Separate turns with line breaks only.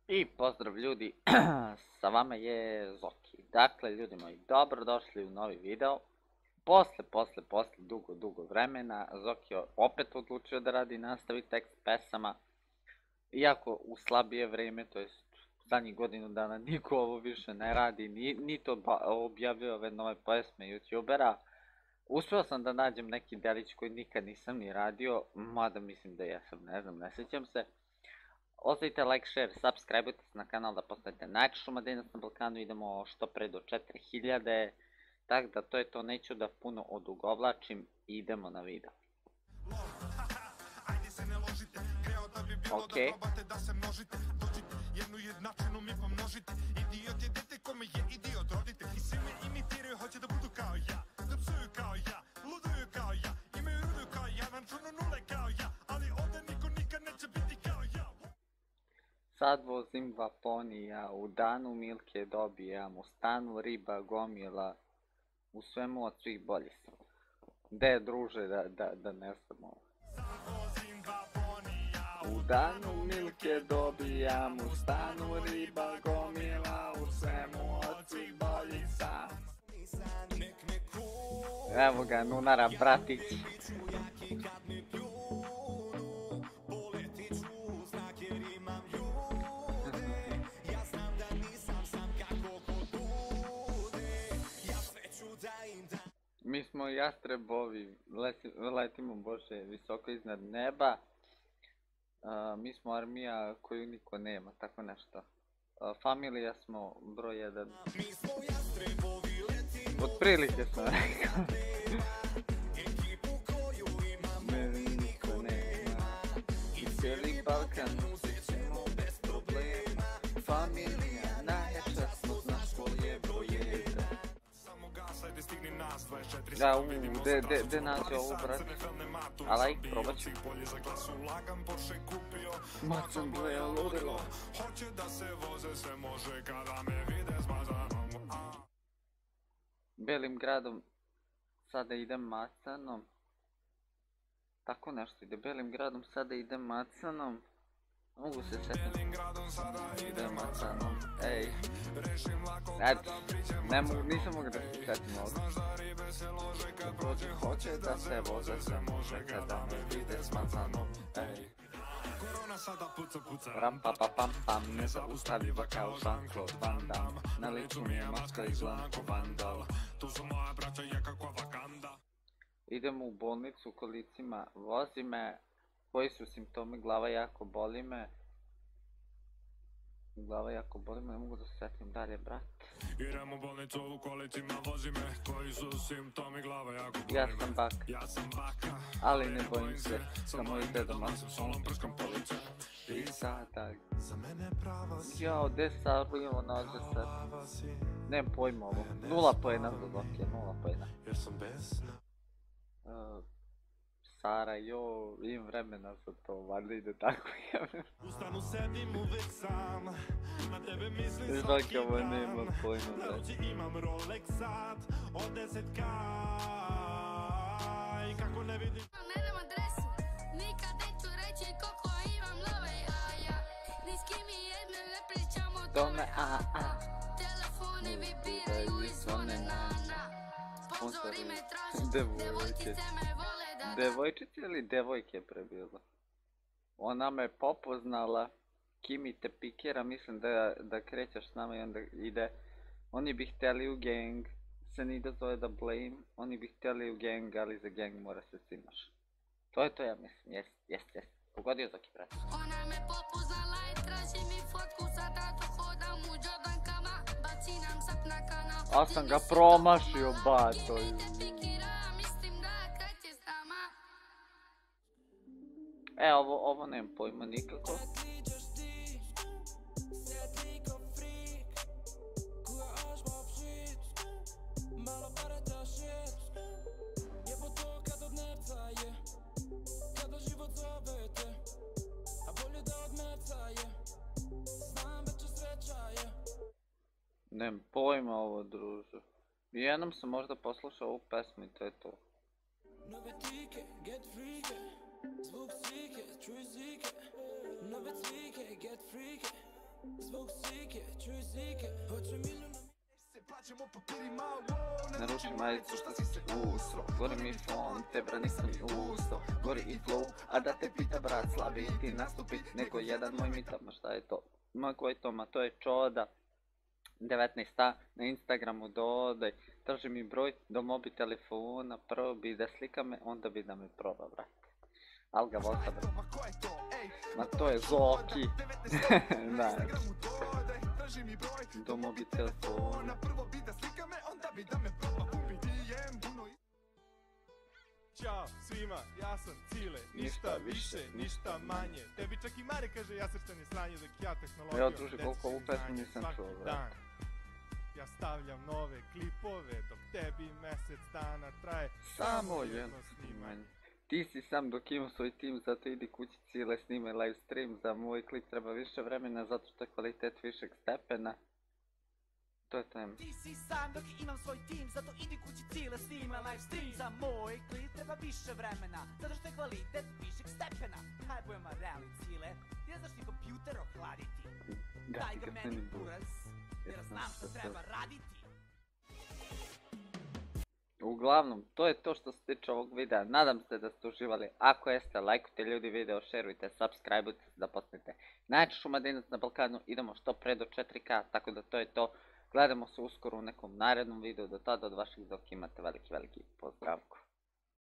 I pozdrav ljudi, sa vama je Zoki. Dakle, ljudi moji, dobrodošli u novi video. Posle dugo vremena, Zoki je opet odlučio da radi nastavi tekst pesama. Iako u slabije vrijeme, to jest zadnjih godinu dana, niko ovo više ne radi, ni to objavio ove nove pesme youtubera. Uspio sam da nađem neki delić koji nikad nisam ni radio, mada mislim da jesam, ne znam, ne sjećam se. Ostavite like, share, subscribe-ujte se na kanal da postanete najjači šumadinac na Balkanu, idemo što pre do 4000, tako da to je to, neću da puno odugovlačim, idemo na video. Ok. Sad vozim dva ponija, u danu milke dobijam, u stanu riba gomila, u svemu od svih bolji sam. Gde druže da ne sam ovo? U danu milke dobijam, u stanu riba gomila, u svemu od svih bolji sam. Evo ga, Nunara bratić. Mi smo jastrebovi, letimo bože visoko iznad neba. Mi smo armija koju niko nema, tako nešto. Familija smo broj 1. Otprilike sam rekao. Mene niko nema. I cijeli Balkan ćemo bez problema. Familija najjača smo, znaš ko je pojeda. Da, de nađe ovu brat. A like, probat ću. Macan bleja ludilo. Belim gradom sada idem macanom. Tako nešto ide, belim gradom sada idem macanom. Mogu se setiti. Idem macanom, ej. Eto, nisam mogu da se setim ovdje. Dođe hoće da se voze, se može kada me vide s macanom, ej. Ram pa pa pam pam, nezaustavljiva kao Jean-Claude Van Damme. Na licu mi je maska izgledam ko vandal. Tu su moja braća je kakva vakanda. Idem u bolnicu, kolicima vozi me. Koji su simptomi? Glava jako boli me. Glava jako boli me, ne mogu da se setim dalje, brat. Idem u bolnicu, u kolicima vozi me. Koji su simptomi? Glava jako boli me. Ja sam baka, ali ne bojim se. Samo ide doma sa solom prskom police. I sada jao, gde stavljamo nože sad? Nemam pojma ovo. 0 poena za Zokija, 0 poena. Sara, jo, imam vremena za to, valjda ide tako jebem. Ustanu sedim uvek sam, na tebe mislim svaki ovo nema pojma. Na ruci imam Rolex sat, od 10K, i kako ne vidim. Ne dam adresu, nikad neću reći koliko imam love, ni s kim i jedne ne pričamo tome, telefoni vibriraju i zvone na. Sponzori me traži, devojčice me vole. Devojčice ili devojke prebila? Ona me popoznala, Kimi te pikira, mislim da krećeš s nama i onda ide. Oni bi htjeli u gang, se ni da zove da blame, oni bi htjeli u gang, ali za gang mora se cimaš. To je to, ja mislim, jest. Pogodio Zoki, brat. Ona me popoznala i traži mi fotku, sada to hodam u Jordankama, baci nam sap na kanal. A sam ga promašio, bato. Ovo nemam pojma nikako. Nemam pojma ovo, druže. Jednom sam možda poslušao ovu pesmu i to je to. Zvuk slike, čuj zike, nove cvike, get freake.
Naruči majicu što si se usro, gori mi fon, te bra nisam ni usto, gori i flow, a da te pita brat slabiji ti nastupi, nego jedan moj mita, ma šta je to? Ma koji to, ma to je Čoda, 19a, na Instagramu dodaj, traži mi broj do mobi telefona, prvo bi da slika me, onda bi da me proba, brate. Al ga volta, brate. Ma to je Zoki. Da. Do mobi telefona.
Ćao svima, ja sam Cile, ništa više, ništa manje. Tebi čak i Mare kaže ja srčan je sranje dok ja tehnologiju.
Ja druži koliko ovu pesmu nisam čuo, brate.
Ja stavljam nove klipove dok tebi mjesec dana traje
Samo jedno snimanje. Ti si sam dok imam svoj tim, zato idi kući Cile, snimaj live stream. Za moj klip treba više vremena, zato što je kvalitet višeg stepena. To je tema.
Ti si sam dok imam svoj tim, zato idi kući Cile, snimaj live stream. Za moj klip treba više vremena, zato što je kvalitet višeg stepena. Kaj bojama realni Cile, ti ne znaš ni kompjuter ohladiti. Daj ga meni buraz, jer znam što treba raditi.
Uglavnom, to je to što se tiče ovog videa. Nadam se da ste uživali. Ako jeste, lajkujte ljudi video, šerujte, subscribeujte se da postnete najjači šumadinac na Balkanu. Idemo što pre do 4K, tako da to je to. Gledamo se uskoro u nekom narednom videu. Do tada od vaših dok imate veliki pozdrav.